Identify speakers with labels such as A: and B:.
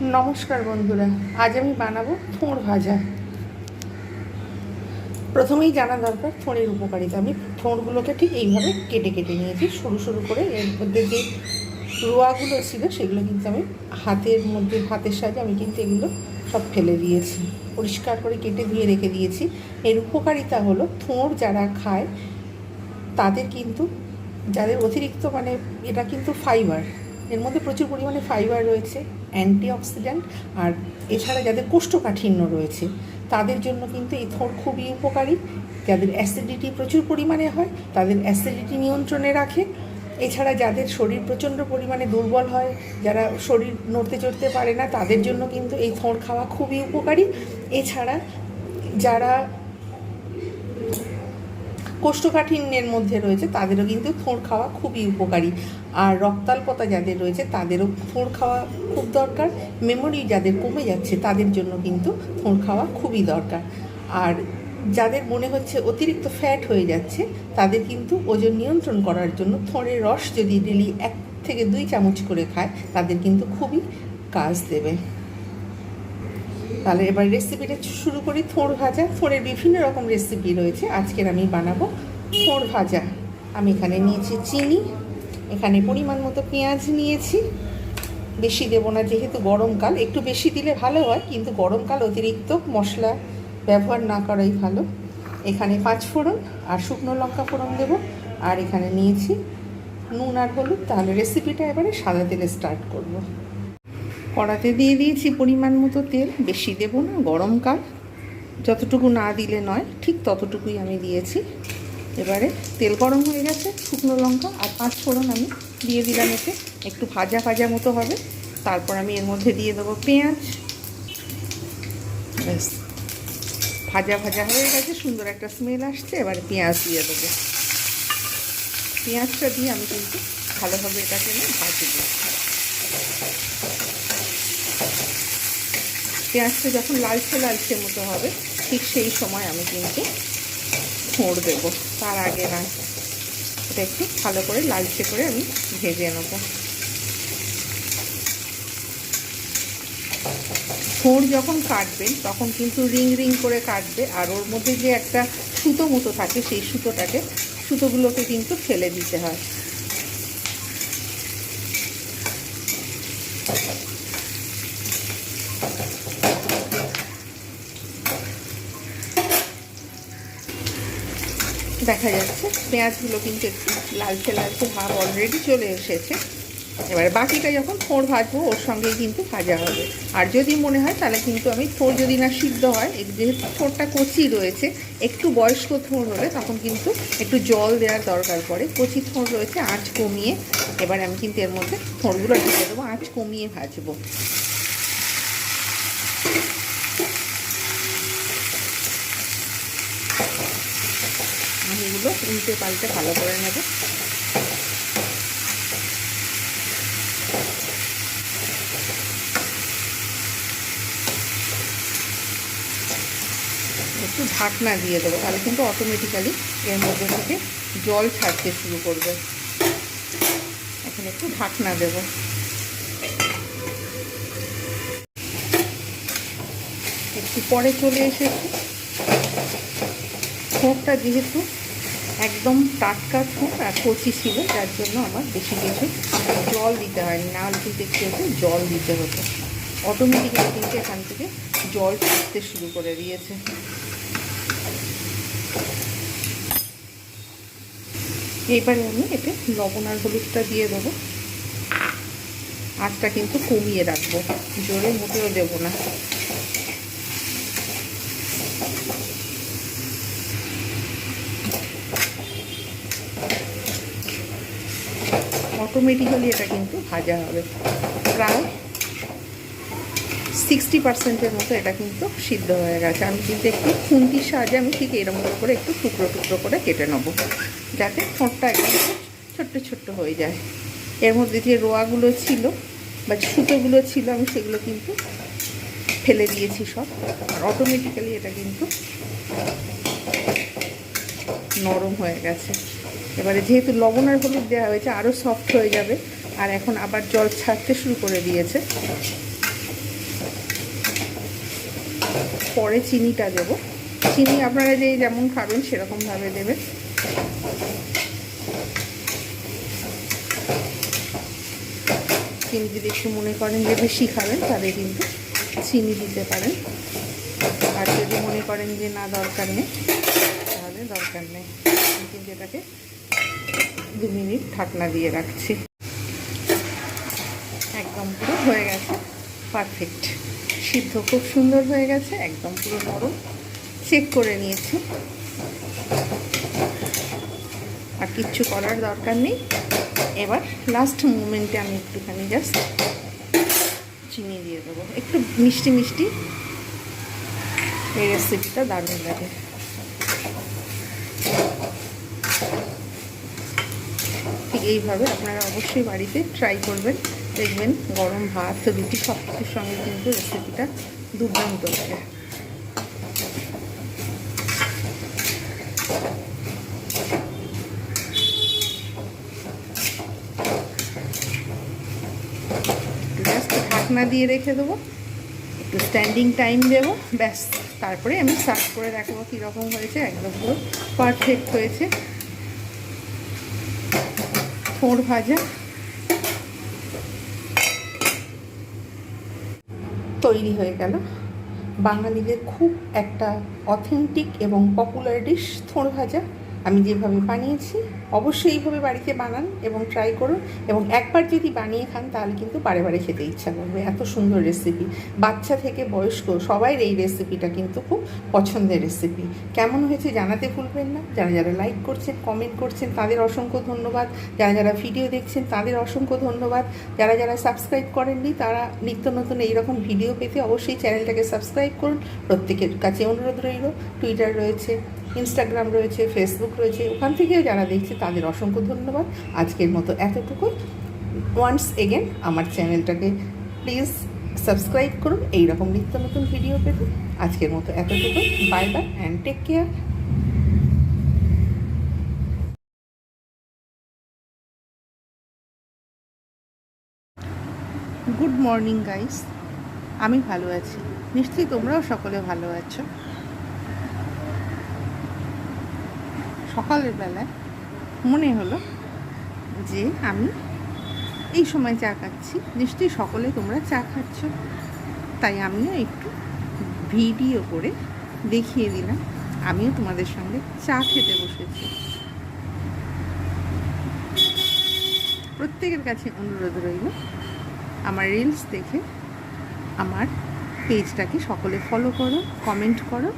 A: নমস্কার বন্ধুরা, আজ আমি বানাবো থোড় ভাজা। প্রথমেই জানা দরকার থোড়ের উপকারিতা। আমি থোড়গুলোকে ঠিক এইভাবে কেটে কেটে নিয়েছি সরু সরু করে। এর মধ্যে যে রোয়াগুলো ছিল সেগুলো কিন্তু আমি হাতের সাহায্যে আমি কিন্তু এগুলো সব ফেলে দিয়েছি, পরিষ্কার করে কেটে ধুয়ে রেখে দিয়েছি। এর উপকারিতা হলো থোড় যারা খায় তাদের কিন্তু, যাদের অতিরিক্ত এটা কিন্তু ফাইবার, এর মধ্যে প্রচুর পরিমাণে ফাইবার রয়েছে, অ্যান্টিঅক্সিডেন্ট। আর এছাড়া যাদের কোষ্ঠকাঠিন্য রয়েছে তাদের জন্য কিন্তু এই থোড় খুবই উপকারী। যাদের অ্যাসিডিটি প্রচুর পরিমাণে হয় তাদের অ্যাসিডিটি নিয়ন্ত্রণে রাখে। এছাড়া যাদের শরীর প্রচণ্ড পরিমাণে দুর্বল হয়, যারা শরীর নড়তে চড়তে পারে না, তাদের জন্য কিন্তু এই থোড় খাওয়া খুবই উপকারী। এছাড়া যারা কোষ্ঠকাঠিন্যের মধ্যে রয়েছে তাদেরও কিন্তু থোড় খাওয়া খুবই উপকারী। আর রক্তাল্পতা যাদের রয়েছে তাদেরও থোড় খাওয়া খুব দরকার। মেমোরি যাদের কমে যাচ্ছে তাদের জন্য কিন্তু থোড় খাওয়া খুবই দরকার। আর যাদের মনে হচ্ছে অতিরিক্ত ফ্যাট হয়ে যাচ্ছে তাদের কিন্তু ওজন নিয়ন্ত্রণ করার জন্য থোড়ের রস যদি ডেলি 1 থেকে 2 চামচ করে খায় তাদের কিন্তু খুবই কাজ দেবে। তাহলে এবার রেসিপিটা শুরু করি। থোড় ভাজা, থোড়ের বিভিন্ন রকম রেসিপি রয়েছে, আজকের আমি বানাবো থোড় ভাজা। আমি এখানে নিয়েছি চিনি, এখানে পরিমাণ মতো পেঁয়াজ নিয়েছি, বেশি দেবো না যেহেতু গরমকাল, একটু বেশি দিলে ভালো হয় কিন্তু গরমকাল অতিরিক্ত মশলা ব্যবহার না করাই ভালো। এখানে 5 ফোড়ন আর শুকনো লঙ্কা ফোড়ন দেবো। আর এখানে নিয়েছি নুন আর হলুদ। তাহলে রেসিপিটা এবারে সাদা তেলে স্টার্ট করব। কড়াতে দিয়ে দিয়েছি পরিমাণ মতো তেল, বেশি দেবো না, গরমকাল, যতটুকু না দিলে নয় ঠিক ততটুকুই আমি দিয়েছি। এবারে তেল গরম হয়ে গেছে, শুকনো লঙ্কা আর 5 ফোড়ন আমি দিয়ে দিলাম। এতে একটু ভাজা ভাজা মতো হবে। তারপর আমি এর মধ্যে দিয়ে দেবো পেঁয়াজ। ব্যাস, ভাজা ভাজা হয়ে গেছে, সুন্দর একটা স্মেল আসছে। এবারে পেঁয়াজ দিয়ে দেবো। পেঁয়াজটা দিয়ে আমি কিন্তু ভালোভাবে এটাকে ভাজবো। পেঁয়াজটা যখন লালচে লালচে মতো হবে ঠিক সেই সময় আমি কিন্তু থোড় দেবো, তার আগে না। এটা একটু ভালো করে লালচে করে আমি ভেজে নেব। থোড় যখন কাটবেন তখন কিন্তু রিং রিং করে কাটবে, আর ওর মধ্যে যে একটা সুতো মতো থাকে সেই সুতোগুলোকে কিন্তু ফেলে দিতে হয়। দেখা যাচ্ছে পেঁয়াজগুলো কিন্তু একটু লালচে লালচে ভাব অলরেডি চলে এসেছে। এবার বাকিটা যখন থোড় ভাজবো ওর সঙ্গেই কিন্তু ভাজা হবে। আর যদি মনে হয় তাহলে কিন্তু আমি থোড় যদি না সিদ্ধ হয়, যেহেতু থোড়টা কচি রয়েছে, একটু বয়স্ক থোড় হলে তখন কিন্তু একটু জল দেওয়ার দরকার পড়ে। কচি থোড় রয়েছে, আঁচ কমিয়ে এবার আমি কিন্তু এর মধ্যে থোড়গুলো ঢেলে দেবো, আঁচ কমিয়ে ভাজবো। আমি এগুলো উল্টে পাল্টে ভালো করে নেব। একটু ঢাকনা দিয়ে দেবো, তাহলে কিন্তু অটোমেটিক্যালি এর মধ্যে থেকে জল ছাড়তে শুরু করবে। এখন একটু ঢাকনা দেব। একটু পরে চলে এসেছি। থোড়টা যেহেতু একদম টাটকা থোড় আর কচি ছিল, যার জন্য আমার বেশি কিছু জল দিতে হয়নি, না হলে কিন্তু একটু জল দিতে হতো। অটোমেটিক্যালি কিন্তু এখান থেকে জল ছাড়তে শুরু করে দিয়েছে। এইবারে আমি এতে লবণ আর হলুদটা দিয়ে দেবো। আঁচটা কিন্তু কমিয়ে রাখবো, জোরে মোটেও দেবো না। অটোমেটিক্যালি এটা কিন্তু ভাজা হবে। প্রায় 60% মতো এটা কিন্তু সিদ্ধ হয়ে গেছে। আমি কিন্তু একটু খুন্তির সাহায্যে আমি ঠিক এরকম করে একটু টুকরো টুকরো করে কেটে নেবো, যাতে থোড়টা একদম ছোট্ট ছোট্ট হয়ে যায়। এর মধ্যে যে রোয়াগুলো ছিল বা সুতোগুলো ছিল আমি সেগুলো কিন্তু ফেলে দিয়েছি সব। আর অটোমেটিক্যালি এটা কিন্তু নরম হয়ে গেছে। এবারে যেহেতু লবণ আর হলুদ দেওয়া হয়েছে আরও সফট হয়ে যাবে। আর এখন আবার জল ছাড়তে শুরু করে দিয়েছে। পরে চিনিটা দেব। চিনি আপনারা যেমন খাবেন সেরকমভাবে দেবেন। চিনি যদি একটু মনে করেন যে বেশি খাবেন তাহলে কিন্তু চিনি দিতে পারেন, আর যদি মনে করেন যে না দরকার নেই তাহলে দরকার নেই। আমি কিন্তু এটাকে 2 মিনিট ঢাকনা দিয়ে রাখছি। একদম পুরো হয়ে গেছে, পারফেক্ট সিদ্ধ, খুব সুন্দর হয়ে গেছে, একদম পুরো নরম। চেক করে নিয়েছি, আর কিচ্ছু করার দরকার নেই। এবার লাস্ট মোমেন্টে আমি একটুখানি জাস্ট চিনি দিয়ে দেবো, একটু মিষ্টি মিষ্টি। এই রেসিপিটা দারুণ লাগে। ঠিক এইভাবে আপনারা অবশ্যই বাড়িতে ট্রাই করবেন, দেখবেন গরম ভাত রুটি সব কিছুর সঙ্গে কিন্তু রেসিপিটা দুর্দান্ত লাগে। জাস্ট ঢাকনা দিয়ে রেখে দেবো, একটু স্ট্যান্ডিং টাইম দেবো, ব্যাস। তারপরে আমি সার্ভ করে দেখাবো কীরকম হয়েছে। একদম পুরো পারফেক্ট হয়েছে। থোড় ভাজা তৈরি হয়ে গেল। বাঙালিদের খুব একটা অথেন্টিক এবং পপুলার ডিশ থোড় ভাজা। আমি যেভাবে বানিয়েছি অবশ্যই এইভাবে বাড়িতে বানান এবং ট্রাই করুন, এবং একবার যদি বানিয়ে খান তাহলে কিন্তু বারে বারে খেতে ইচ্ছা করবে। এত সুন্দর রেসিপি, বাচ্চা থেকে বয়স্ক সবাই এই রেসিপিটা কিন্তু খুব পছন্দের রেসিপি। কেমন হয়েছে জানাতে ভুলবেন না। যারা যারা লাইক করছেন, কমেন্ট করছেন তাদের অসংখ্য ধন্যবাদ। যারা যারা ভিডিও দেখছেন তাদের অসংখ্য ধন্যবাদ। যারা যারা সাবস্ক্রাইব করেননি তারা নিত্য নতুন এইরকম ভিডিও পেতে অবশ্যই চ্যানেলটাকে সাবস্ক্রাইব করুন। প্রত্যেকের কাছে অনুরোধ রইল, টুইটার রয়েছে, ইনস্টাগ্রাম রয়েছে, ফেসবুক রয়েছে, ওখান থেকেও যারা দেখছে তাদের অসংখ্য ধন্যবাদ। আজকের মতো এতটুকু। ওয়ান্স এগেন আমার চ্যানেলটাকে প্লিজ সাবস্ক্রাইব করুন এই রকম নিত্য নতুন ভিডিও পেতে। আজকের মতো এতটুকু। Bye bye and take care. Good morning guys, আমি ভালো আছি, নিশ্চয়ই তোমরাও সকলে ভালো আছো। সকালের বেলায় মনে হলো যে আমি এই সময় চা খাচ্ছি, নিশ্চয়ই সকলে তোমরা চা খাচ্ছ, তাই আমিও একটু ভিডিও করে দেখিয়ে দিলাম আমিও তোমাদের সঙ্গে চা খেতে বসেছি। প্রত্যেকের কাছে অনুরোধ রইল আমার রিলস দেখে আমার পেজটাকে সকলে ফলো করো, কমেন্ট করো,